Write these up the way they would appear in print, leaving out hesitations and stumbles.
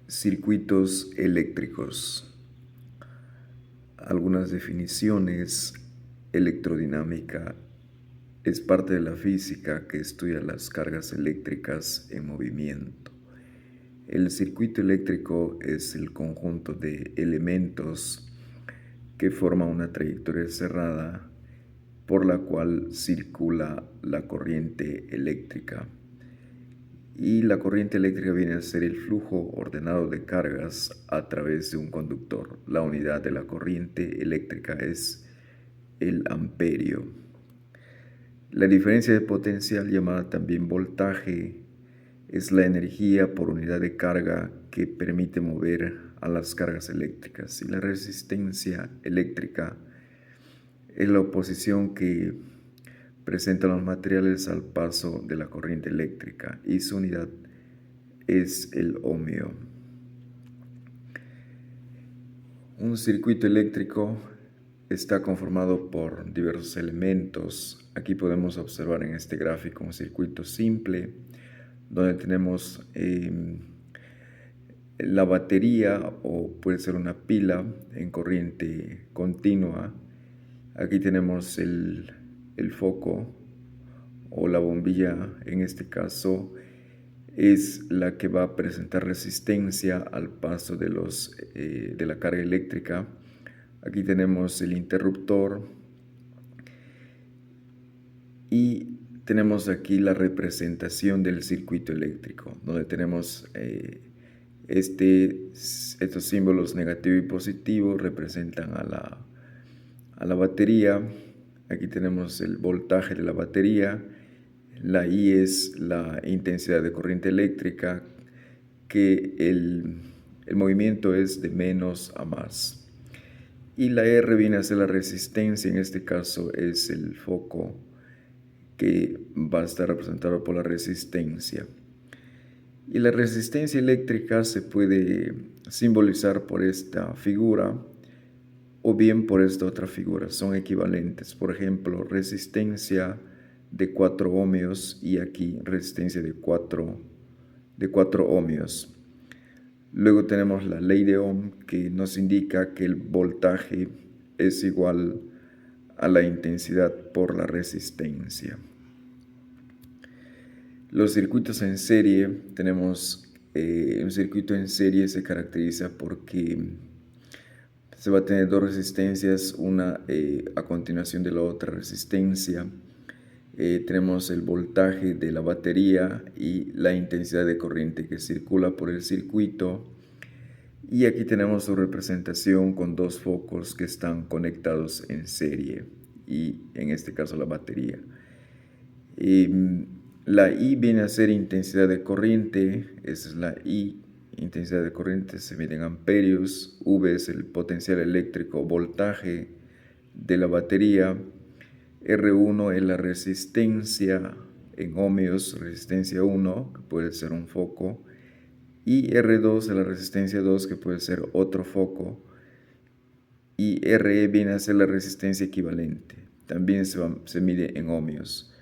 Circuitos eléctricos. Algunas definiciones. Electrodinámica es parte de la física que estudia las cargas eléctricas en movimiento. El circuito eléctrico es el conjunto de elementos que forman una trayectoria cerrada por la cual circula la corriente eléctrica. Y la corriente eléctrica viene a ser el flujo ordenado de cargas a través de un conductor. La unidad de la corriente eléctrica es el amperio. La diferencia de potencial, llamada también voltaje, es la energía por unidad de carga que permite mover a las cargas eléctricas. Y la resistencia eléctrica es la oposición que presentan los materiales al paso de la corriente eléctrica y su unidad es el ohmio. Un circuito eléctrico está conformado por diversos elementos. Aquí podemos observar en este gráfico un circuito simple donde tenemos la batería, o puede ser una pila en corriente continua. Aquí tenemos el foco o la bombilla. En este caso es la que va a presentar resistencia al paso de la carga eléctrica. Aquí tenemos el interruptor y tenemos aquí la representación del circuito eléctrico, donde tenemos estos símbolos negativo y positivo representan a la batería. Aquí tenemos el voltaje de la batería. La I es la intensidad de corriente eléctrica, que el movimiento es de menos a más. Y la R viene a ser la resistencia. En este caso es el foco, que va a estar representado por la resistencia. Y la resistencia eléctrica se puede simbolizar por esta figura o bien por esta otra figura. Son equivalentes. Por ejemplo, resistencia de 4 ohmios y aquí resistencia de 4 ohmios. Luego tenemos la ley de Ohm, que nos indica que el voltaje es igual a la intensidad por la resistencia. Los circuitos en serie, tenemos un circuito en serie se caracteriza porque se va a tener dos resistencias, una a continuación de la otra resistencia. Tenemos el voltaje de la batería y la intensidad de corriente que circula por el circuito. Y aquí tenemos su representación con dos focos que están conectados en serie, y en este caso la batería. La I viene a ser intensidad de corriente. Esa es la I, intensidad de corriente, se mide en amperios. V es el potencial eléctrico, voltaje de la batería. R1 es la resistencia en ohmios, resistencia 1, que puede ser un foco. Y R2 es la resistencia 2, que puede ser otro foco. Y RE viene a ser la resistencia equivalente. También se mide en ohmios.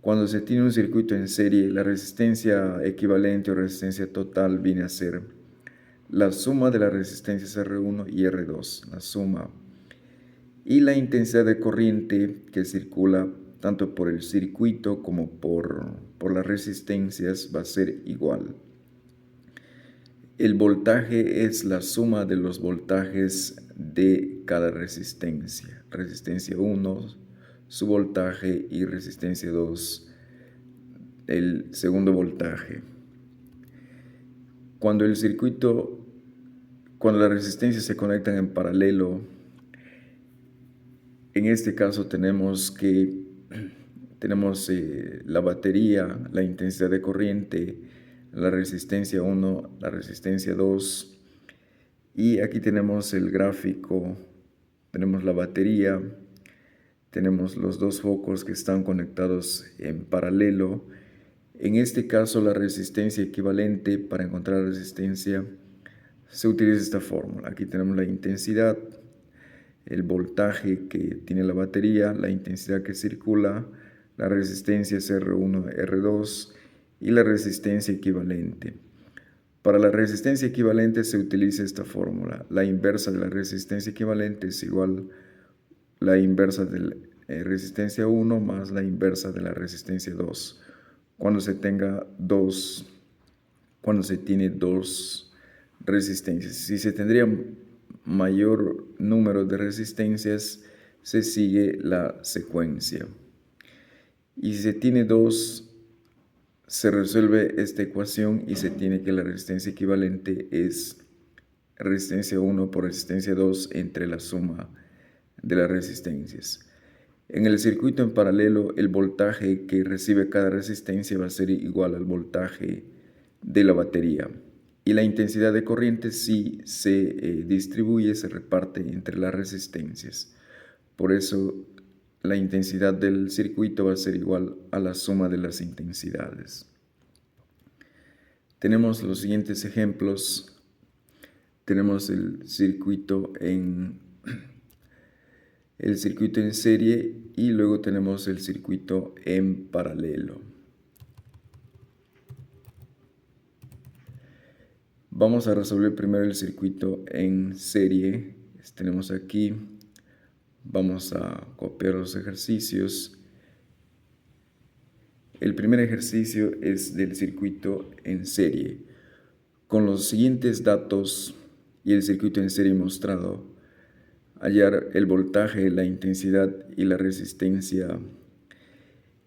Cuando se tiene un circuito en serie, la resistencia equivalente o resistencia total viene a ser la suma de las resistencias R1 y R2, la suma. Y la intensidad de corriente que circula tanto por el circuito como por las resistencias va a ser igual. El voltaje es la suma de los voltajes de cada resistencia. Resistencia 1, su voltaje, y resistencia 2, el segundo voltaje. Cuando las resistencias se conectan en paralelo, en este caso tenemos la batería, la intensidad de corriente, la resistencia 1, la resistencia 2, y aquí tenemos el gráfico. Tenemos la batería, tenemos los dos focos que están conectados en paralelo. En este caso, la resistencia equivalente, para encontrar la resistencia, se utiliza esta fórmula. Aquí tenemos la intensidad, el voltaje que tiene la batería, la intensidad que circula, la resistencia es R1, R2 y la resistencia equivalente. Para la resistencia equivalente se utiliza esta fórmula. La inversa de la resistencia equivalente es igual a la inversa de la resistencia 1 más la inversa de la resistencia 2. Cuando se tiene dos resistencias. Si se tendría mayor número de resistencias, se sigue la secuencia. Y si se tiene dos, se resuelve esta ecuación y se tiene que la resistencia equivalente es resistencia 1 por resistencia 2 entre la suma de las resistencias. En el circuito en paralelo, el voltaje que recibe cada resistencia va a ser igual al voltaje de la batería. Y la intensidad de corriente sí se distribuye, se reparte entre las resistencias. Por eso la intensidad del circuito va a ser igual a la suma de las intensidades. Tenemos los siguientes ejemplos. Tenemos el circuito en serie y luego tenemos el circuito en paralelo. Vamos a resolver primero el circuito en serie. Tenemos aquí. Vamos a copiar los ejercicios. El primer ejercicio es del circuito en serie. Con los siguientes datos y el circuito en serie mostrado, hallar el voltaje, la intensidad y la resistencia.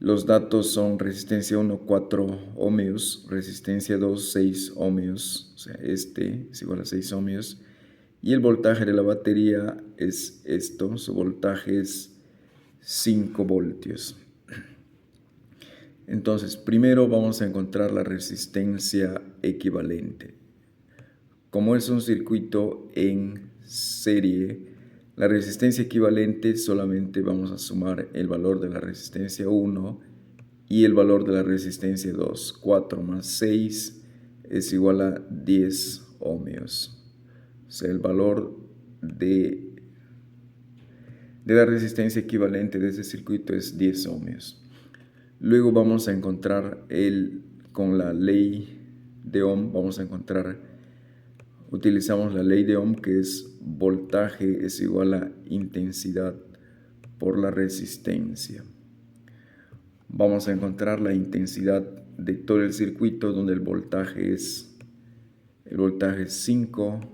Los datos son resistencia 1, 4 ohmios, resistencia 2, 6 ohmios, o sea, este es igual a 6 ohmios. Y el voltaje de la batería es esto, su voltaje es 5 voltios. Entonces, primero vamos a encontrar la resistencia equivalente. Como es un circuito en serie, la resistencia equivalente solamente vamos a sumar el valor de la resistencia 1 y el valor de la resistencia 2. 4 más 6 es igual a 10 ohmios. O sea, el valor de la resistencia equivalente de este circuito es 10 ohmios. Luego vamos a encontrar con la ley de Ohm, utilizamos la ley de Ohm, que es voltaje es igual a intensidad por la resistencia. Vamos a encontrar la intensidad de todo el circuito, donde el voltaje es 5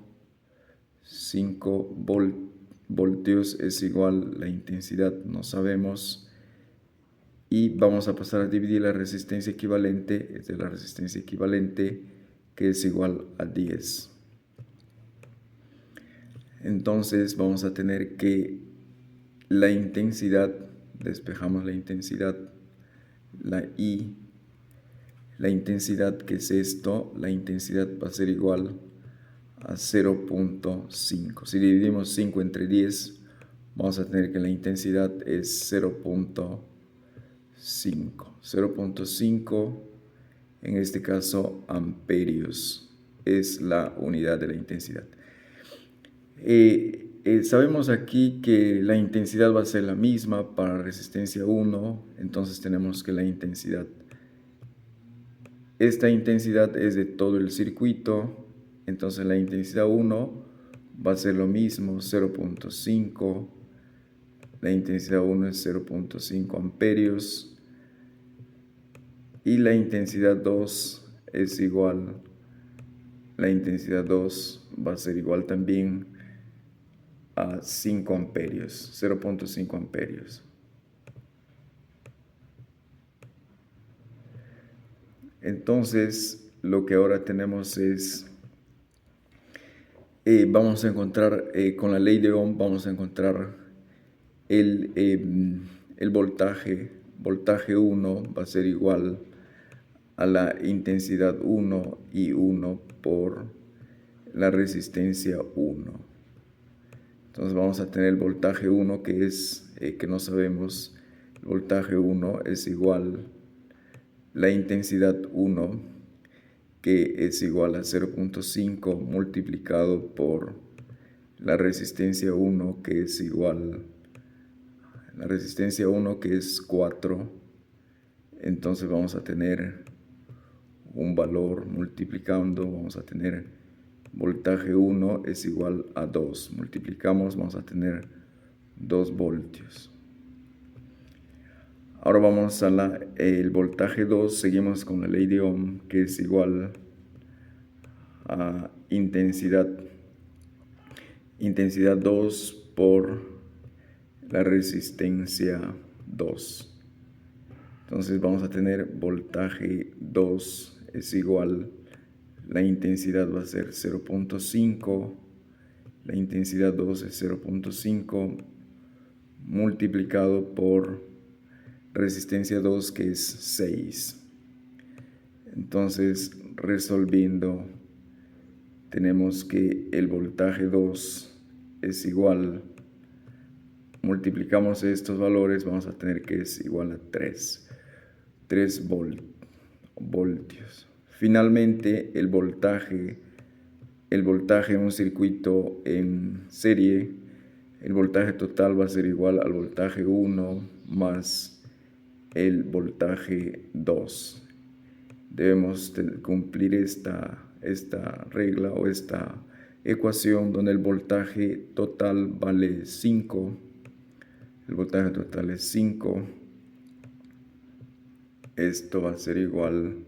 voltios es igual a la intensidad, no sabemos. Y vamos a pasar a dividir la resistencia equivalente, es de la resistencia equivalente, que es igual a 10. Entonces vamos a tener que la intensidad, despejamos la intensidad, la I, la intensidad que es esto, la intensidad va a ser igual a 0.5. Si dividimos 5 entre 10, vamos a tener que la intensidad es 0.5. 0.5, en este caso amperios, es la unidad de la intensidad. Sabemos aquí que la intensidad va a ser la misma para resistencia 1, entonces tenemos que esta intensidad es de todo el circuito, entonces la intensidad 1 va a ser lo mismo, 0.5, la intensidad 1 es 0.5 amperios, y la intensidad 2 es igual, la intensidad 2 va a ser igual también a 5 amperios, 0.5 amperios. Entonces, lo que ahora tenemos es, vamos a encontrar, con la ley de Ohm, vamos a encontrar el voltaje 1 va a ser igual a la intensidad 1 y 1 por la resistencia 1. Entonces vamos a tener el voltaje 1 que es, que no sabemos, el voltaje 1 es igual a la intensidad 1, que es igual a 0.5 multiplicado por la resistencia 1, que es igual a la resistencia 1, que es 4. Entonces vamos a tener un valor multiplicando, vamos a tener voltaje 1 es igual a 2. Multiplicamos, vamos a tener 2 voltios. Ahora vamos a el voltaje 2, seguimos con la ley de Ohm, que es igual a intensidad 2 por la resistencia 2. Entonces vamos a tener voltaje 2 es igual, la intensidad va a ser 0.5, la intensidad 2 es 0.5 multiplicado por resistencia 2, que es 6. Entonces, resolviendo, tenemos que el voltaje 2 es igual, multiplicamos estos valores, vamos a tener que es igual a 3 voltios. Finalmente, el voltaje en un circuito en serie, el voltaje total va a ser igual al voltaje 1 más el voltaje 2. Debemos cumplir esta regla o esta ecuación donde el voltaje total vale 5. El voltaje total es 5. Esto va a ser igual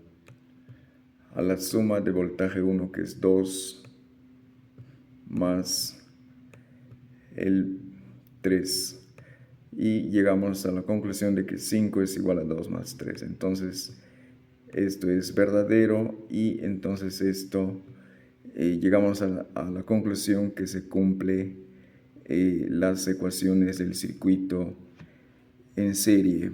a la suma de voltaje 1, que es 2, más el 3. Y llegamos a la conclusión de que 5 es igual a 2 más 3. Entonces, esto es verdadero y entonces llegamos a la conclusión que se cumple las ecuaciones del circuito en serie.